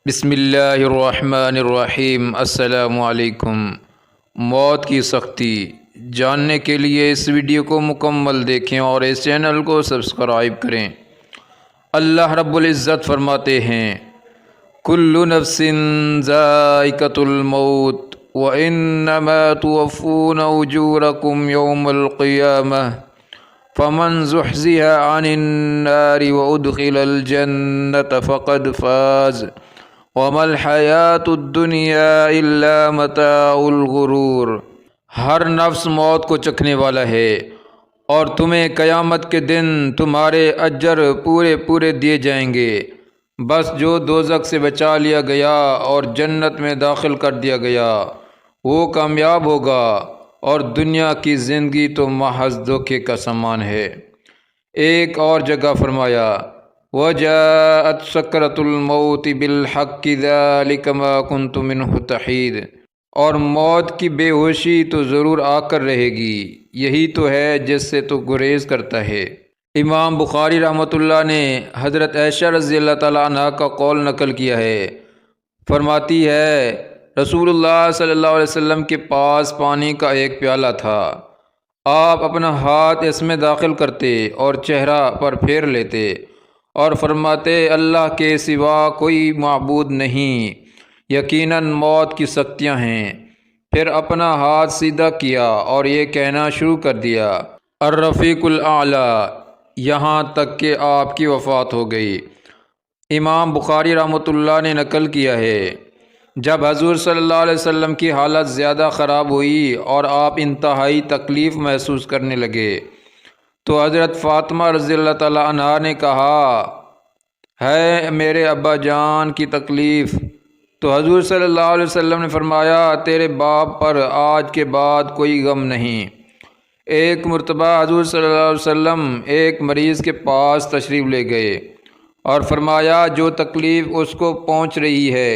بسم اللہ الرحمن الرحیم۔ السلام علیکم۔ موت کی سختی جاننے کے لیے اس ویڈیو کو مکمل دیکھیں اور اس چینل کو سبسکرائب کریں۔ اللہ رب العزت فرماتے ہیں، کل نفس ذائقۃ الموت وانما توفون اجورکم یوم القیامہ فمن زحزح عن النار وادخل الجنة فقد فاز وما الحیات الدنیا الا متاع الغرور۔ ہر نفس موت کو چکھنے والا ہے اور تمہیں قیامت کے دن تمہارے اجر پورے دیے جائیں گے، بس جو دوزخ سے بچا لیا گیا اور جنت میں داخل کر دیا گیا وہ کامیاب ہوگا، اور دنیا کی زندگی تو محض دھوکے کا سامان ہے۔ ایک اور جگہ فرمایا، وَجَاءَتْ سَكْرَةُ الْمَوْتِ بِالْحَقِّ ذَلِكَ مَا كُنْتُ مِنْهُ تَحِيدُ، اور موت کی بے ہوشی تو ضرور آ کر رہے گی، یہی تو ہے جس سے تو گریز کرتا ہے۔ امام بخاری رحمۃ اللہ نے حضرت عائشہ رضی اللہ تعالیٰ عنہ کا قول نقل کیا ہے، فرماتی ہے رسول اللہ صلی اللہ علیہ وسلم کے پاس پانی کا ایک پیالہ تھا، آپ اپنا ہاتھ اس میں داخل کرتے اور چہرہ پر پھیر لیتے اور فرماتے اللہ کے سوا کوئی معبود نہیں، یقیناً موت کی سختیاں ہیں۔ پھر اپنا ہاتھ سیدھا کیا اور یہ کہنا شروع کر دیا، الرفیق الاعلی، یہاں تک کہ آپ کی وفات ہو گئی۔ امام بخاری رحمۃ اللہ نے نقل کیا ہے، جب حضور صلی اللہ علیہ وسلم کی حالت زیادہ خراب ہوئی اور آپ انتہائی تکلیف محسوس کرنے لگے تو حضرت فاطمہ رضی اللہ تعالیٰ عنہا نے کہا، ہے میرے ابا جان کی تکلیف؟ تو حضور صلی اللہ علیہ وسلم نے فرمایا، تیرے باپ پر آج کے بعد کوئی غم نہیں۔ ایک مرتبہ حضور صلی اللہ علیہ وسلم ایک مریض کے پاس تشریف لے گئے اور فرمایا، جو تکلیف اس کو پہنچ رہی ہے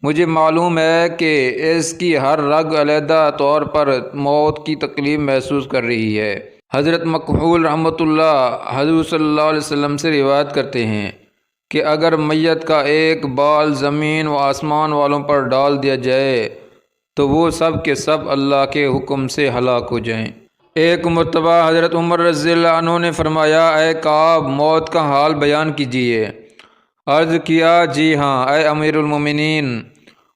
مجھے معلوم ہے کہ اس کی ہر رگ علیحدہ طور پر موت کی تکلیف محسوس کر رہی ہے۔ حضرت مکحول رحمۃ اللہ حضور صلی اللہ علیہ وسلم سے روایت کرتے ہیں کہ اگر میت کا ایک بال زمین و آسمان والوں پر ڈال دیا جائے تو وہ سب کے سب اللہ کے حکم سے ہلاک ہو جائیں۔ ایک مرتبہ حضرت عمر رضی اللہ عنہ نے فرمایا، اے کعب، موت کا حال بیان کیجیے۔ عرض کیا، جی ہاں اے امیر المومنین،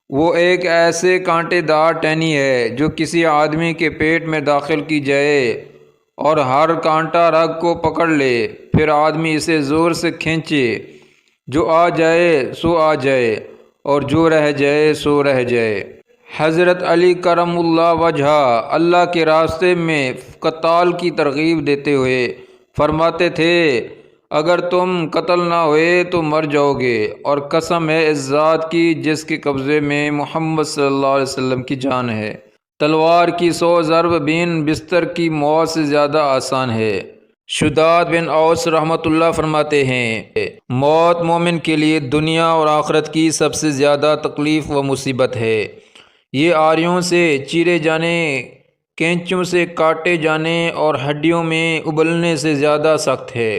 وہ ایک ایسے کانٹے دار ٹہنی ہے جو کسی آدمی کے پیٹ میں داخل کی جائے اور ہر کانٹا رگ کو پکڑ لے، پھر آدمی اسے زور سے کھینچے، جو آ جائے سو آ جائے اور جو رہ جائے سو رہ جائے۔ حضرت علی کرم اللہ وجہہ اللہ کے راستے میں قتال کی ترغیب دیتے ہوئے فرماتے تھے، اگر تم قتل نہ ہوئے تو مر جاؤ گے، اور قسم ہے اس ذات کی جس کے قبضے میں محمد صلی اللہ علیہ وسلم کی جان ہے، تلوار کی 100 ضرب بین بستر کی موت سے زیادہ آسان ہے۔ شداد بن اوس رحمۃ اللہ فرماتے ہیں، موت مومن کے لیے دنیا اور آخرت کی سب سے زیادہ تکلیف و مصیبت ہے۔ یہ آریوں سے چیرے جانے، کینچوں سے کاٹے جانے اور ہڈیوں میں ابلنے سے زیادہ سخت ہے،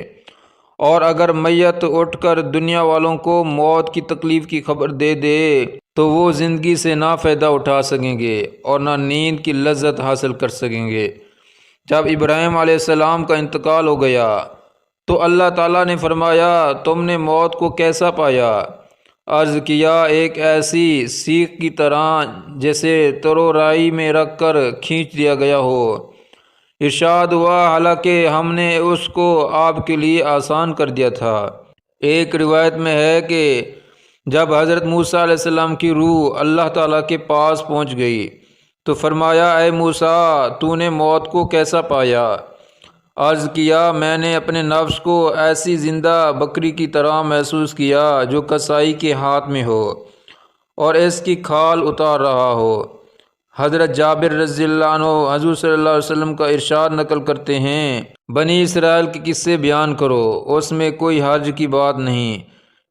اور اگر میت اٹھ کر دنیا والوں کو موت کی تکلیف کی خبر دے دے تو وہ زندگی سے نہ فائدہ اٹھا سکیں گے اور نہ نیند کی لذت حاصل کر سکیں گے۔ جب ابراہیم علیہ السلام کا انتقال ہو گیا تو اللہ تعالیٰ نے فرمایا، تم نے موت کو کیسا پایا؟ عرض کیا، ایک ایسی سیخ کی طرح جیسے ترو رائی میں رکھ کر کھینچ دیا گیا ہو۔ ارشاد ہوا، حالانکہ ہم نے اس کو آپ کے لیے آسان کر دیا تھا۔ ایک روایت میں ہے کہ جب حضرت موسیٰ علیہ السلام کی روح اللہ تعالیٰ کے پاس پہنچ گئی تو فرمایا، اے موسیٰ، تو نے موت کو کیسا پایا؟ عرض کیا، میں نے اپنے نفس کو ایسی زندہ بکری کی طرح محسوس کیا جو کسائی کے ہاتھ میں ہو اور اس کی کھال اتار رہا ہو۔ حضرت جابر رضی اللہ عنہ حضور صلی اللہ علیہ وسلم کا ارشاد نقل کرتے ہیں، بنی اسرائیل کے قصے بیان کرو، اس میں کوئی حرج کی بات نہیں،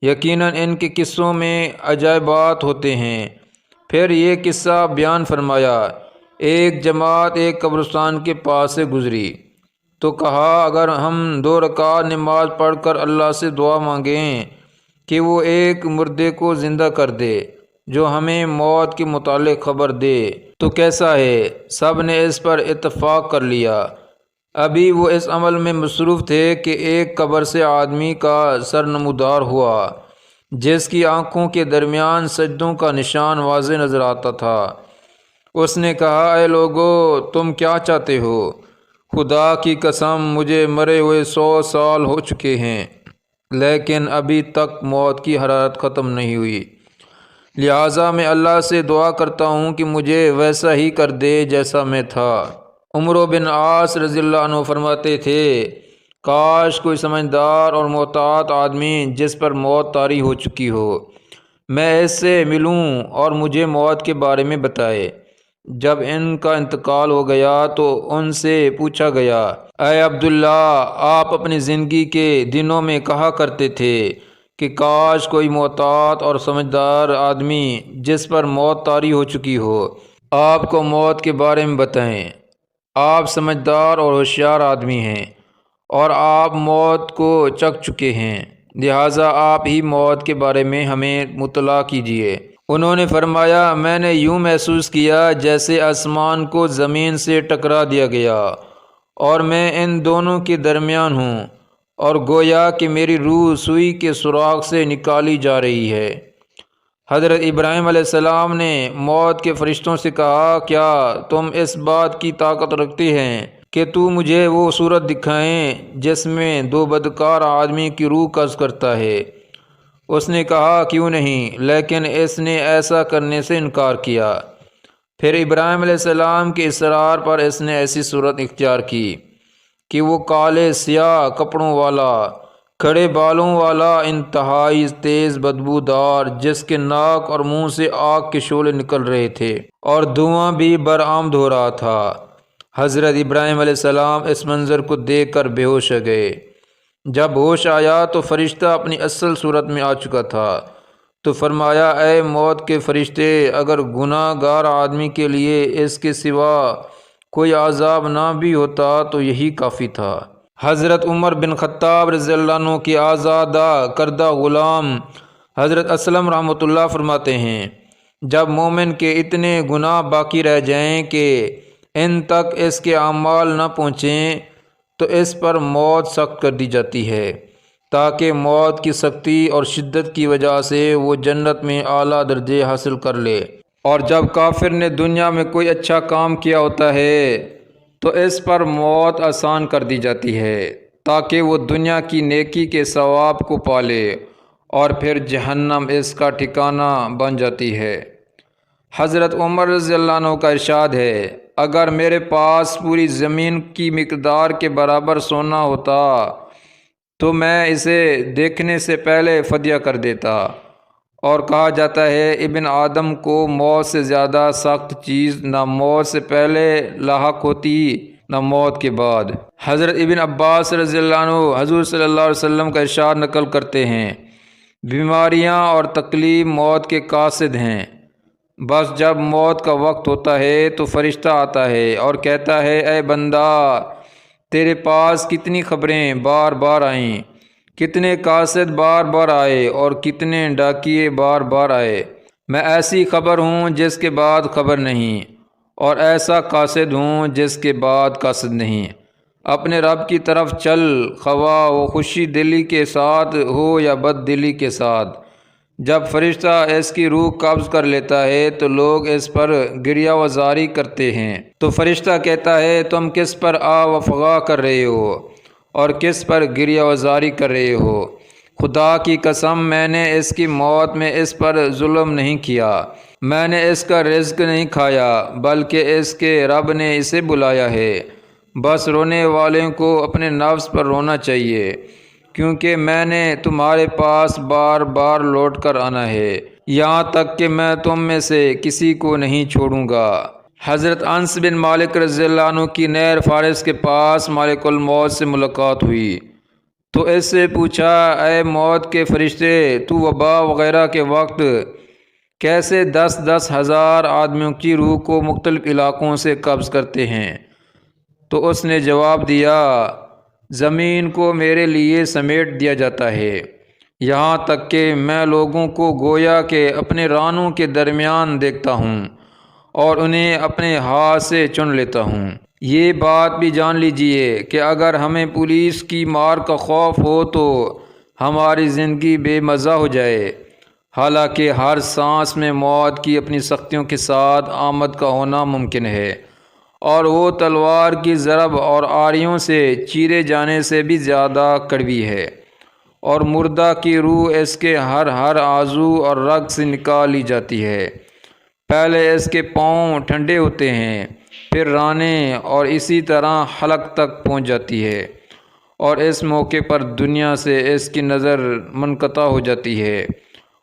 یقیناً ان کے قصوں میں عجائبات ہوتے ہیں۔ پھر یہ قصہ بیان فرمایا، ایک جماعت ایک قبرستان کے پاس سے گزری تو کہا، اگر ہم 2 رکعت نماز پڑھ کر اللہ سے دعا مانگیں کہ وہ ایک مردے کو زندہ کر دے جو ہمیں موت کے متعلق خبر دے تو کیسا ہے؟ سب نے اس پر اتفاق کر لیا۔ ابھی وہ اس عمل میں مصروف تھے کہ ایک قبر سے آدمی کا سر نمودار ہوا جس کی آنکھوں کے درمیان سجدوں کا نشان واضح نظر آتا تھا۔ اس نے کہا، اے لوگو، تم کیا چاہتے ہو؟ خدا کی قسم مجھے مرے ہوئے 100 سال ہو چکے ہیں لیکن ابھی تک موت کی حرارت ختم نہیں ہوئی، لہٰذا میں اللہ سے دعا کرتا ہوں کہ مجھے ویسا ہی کر دے جیسا میں تھا۔ عمرو بن عاص رضی اللہ عنہ فرماتے تھے، کاش کوئی سمجھدار اور محتاط آدمی جس پر موت طاری ہو چکی ہو، میں اس سے ملوں اور مجھے موت کے بارے میں بتائے۔ جب ان کا انتقال ہو گیا تو ان سے پوچھا گیا، اے عبداللہ، آپ اپنی زندگی کے دنوں میں کہا کرتے تھے کہ کاش کوئی محتاط اور سمجھدار آدمی جس پر موت طاری ہو چکی ہو آپ کو موت کے بارے میں بتائیں۔ آپ سمجھدار اور ہوشیار آدمی ہیں اور آپ موت کو چکھ چکے ہیں، لہٰذا آپ ہی موت کے بارے میں ہمیں مطلع کیجیے۔ انہوں نے فرمایا، میں نے یوں محسوس کیا جیسے آسمان کو زمین سے ٹکرا دیا گیا اور میں ان دونوں کے درمیان ہوں اور گویا کہ میری روح سوئی کے سوراخ سے نکالی جا رہی ہے۔ حضرت ابراہیم علیہ السلام نے موت کے فرشتوں سے کہا، کیا تم اس بات کی طاقت رکھتے ہیں کہ تو مجھے وہ صورت دکھائیں جس میں 2 بدکار آدمی کی روح قبض کرتا ہے؟ اس نے کہا، کیوں نہیں، لیکن اس نے ایسا کرنے سے انکار کیا۔ پھر ابراہیم علیہ السلام کے اصرار پر اس نے ایسی صورت اختیار کی کہ وہ کالے سیاہ کپڑوں والا، کھڑے بالوں والا، انتہائی تیز بدبودار، جس کے ناک اور منہ سے آگ کے شعلے نکل رہے تھے اور دھواں بھی برآمد ہو رہا تھا۔ حضرت ابراہیم علیہ السلام اس منظر کو دیکھ کر بے ہوش ہو گئے۔ جب ہوش آیا تو فرشتہ اپنی اصل صورت میں آ چکا تھا، تو فرمایا، اے موت کے فرشتے، اگر گناہ گار آدمی کے لیے اس کے سوا کوئی عذاب نہ بھی ہوتا تو یہی کافی تھا۔ حضرت عمر بن خطاب رضی اللہ عنہ کی آزادہ کردہ غلام حضرت اسلم رحمۃ اللہ فرماتے ہیں، جب مومن کے اتنے گناہ باقی رہ جائیں کہ ان تک اس کے اعمال نہ پہنچیں تو اس پر موت سخت کر دی جاتی ہے تاکہ موت کی سختی اور شدت کی وجہ سے وہ جنت میں اعلیٰ درجے حاصل کر لے۔ اور جب کافر نے دنیا میں کوئی اچھا کام کیا ہوتا ہے تو اس پر موت آسان کر دی جاتی ہے تاکہ وہ دنیا کی نیکی کے ثواب کو پالے، اور پھر جہنم اس کا ٹھکانہ بن جاتی ہے۔ حضرت عمر رضی اللہ عنہ کا ارشاد ہے، اگر میرے پاس پوری زمین کی مقدار کے برابر سونا ہوتا تو میں اسے دیکھنے سے پہلے فدیہ کر دیتا۔ اور کہا جاتا ہے، ابن آدم کو موت سے زیادہ سخت چیز نہ موت سے پہلے لاحق ہوتی نہ موت کے بعد۔ حضرت ابن عباس رضی اللہ عنہ حضور صلی اللہ علیہ وسلم کا ارشاد نقل کرتے ہیں، بیماریاں اور تکلیف موت کے قاصد ہیں، بس جب موت کا وقت ہوتا ہے تو فرشتہ آتا ہے اور کہتا ہے، اے بندہ، تیرے پاس کتنی خبریں بار بار آئیں، کتنے قاصد بار بار آئے اور کتنے ڈاکیے بار بار آئے۔ میں ایسی خبر ہوں جس کے بعد خبر نہیں، اور ایسا قاصد ہوں جس کے بعد قاصد نہیں۔ اپنے رب کی طرف چل، خواہ وہ خوشی دلی کے ساتھ ہو یا بد دلی کے ساتھ۔ جب فرشتہ اس کی روح قبض کر لیتا ہے تو لوگ اس پر گریہ وزاری کرتے ہیں، تو فرشتہ کہتا ہے، تم کس پر آ و فغاں کر رہے ہو اور کس پر گریہ وزاری کر رہے ہو؟ خدا کی قسم میں نے اس کی موت میں اس پر ظلم نہیں کیا، میں نے اس کا رزق نہیں کھایا، بلکہ اس کے رب نے اسے بلایا ہے۔ بس رونے والوں کو اپنے نفس پر رونا چاہیے، کیونکہ میں نے تمہارے پاس بار بار لوٹ کر آنا ہے، یہاں تک کہ میں تم میں سے کسی کو نہیں چھوڑوں گا۔ حضرت انس بن مالک رضی اللہ عنہ کی نہر فارس کے پاس ملک الموت سے ملاقات ہوئی تو اس سے پوچھا، اے موت کے فرشتے، تو وبا وغیرہ کے وقت کیسے 10 ہزار آدمیوں کی روح کو مختلف علاقوں سے قبض کرتے ہیں؟ تو اس نے جواب دیا، زمین کو میرے لیے سمیٹ دیا جاتا ہے، یہاں تک کہ میں لوگوں کو گویا کہ اپنے رانوں کے درمیان دیکھتا ہوں اور انہیں اپنے ہاتھ سے چن لیتا ہوں۔ یہ بات بھی جان لیجئے کہ اگر ہمیں پولیس کی مار کا خوف ہو تو ہماری زندگی بے مزہ ہو جائے، حالانکہ ہر سانس میں موت کی اپنی سختیوں کے ساتھ آمد کا ہونا ممکن ہے، اور وہ تلوار کی ضرب اور آریوں سے چیرے جانے سے بھی زیادہ کڑوی ہے، اور مردہ کی روح اس کے ہر عضو اور رگ سے نکال لی جاتی ہے۔ پہلے اس کے پاؤں ٹھنڈے ہوتے ہیں، پھر رانے، اور اسی طرح حلق تک پہنچ جاتی ہے، اور اس موقع پر دنیا سے اس کی نظر منقطع ہو جاتی ہے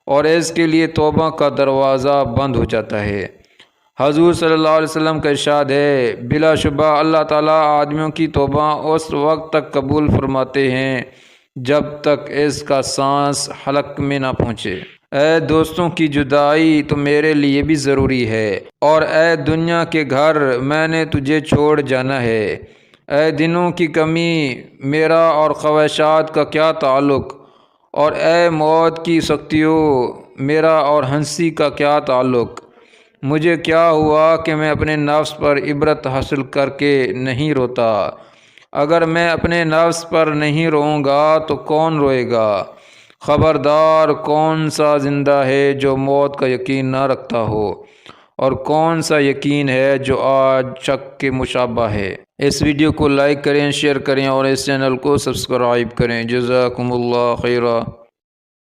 اور اس کے لیے توبہ کا دروازہ بند ہو جاتا ہے۔ حضور صلی اللہ علیہ وسلم کا ارشاد ہے، بلا شبہ اللہ تعالیٰ آدمیوں کی توبہ اس وقت تک قبول فرماتے ہیں جب تک اس کا سانس حلق میں نہ پہنچے۔ اے دوستوں کی جدائی تو میرے لیے بھی ضروری ہے، اور اے دنیا کے گھر میں نے تجھے چھوڑ جانا ہے۔ اے دنوں کی کمی میرا اور خواہشات کا کیا تعلق، اور اے موت کی سختیوں میرا اور ہنسی کا کیا تعلق۔ مجھے کیا ہوا کہ میں اپنے نفس پر عبرت حاصل کر کے نہیں روتا؟ اگر میں اپنے نفس پر نہیں روؤں گا تو کون روئے گا؟ خبردار، کون سا زندہ ہے جو موت کا یقین نہ رکھتا ہو، اور کون سا یقین ہے جو آج شک کے مشابہ ہے۔ اس ویڈیو کو لائک کریں، شیئر کریں اور اس چینل کو سبسکرائب کریں۔ جزاکم اللہ خیرہ۔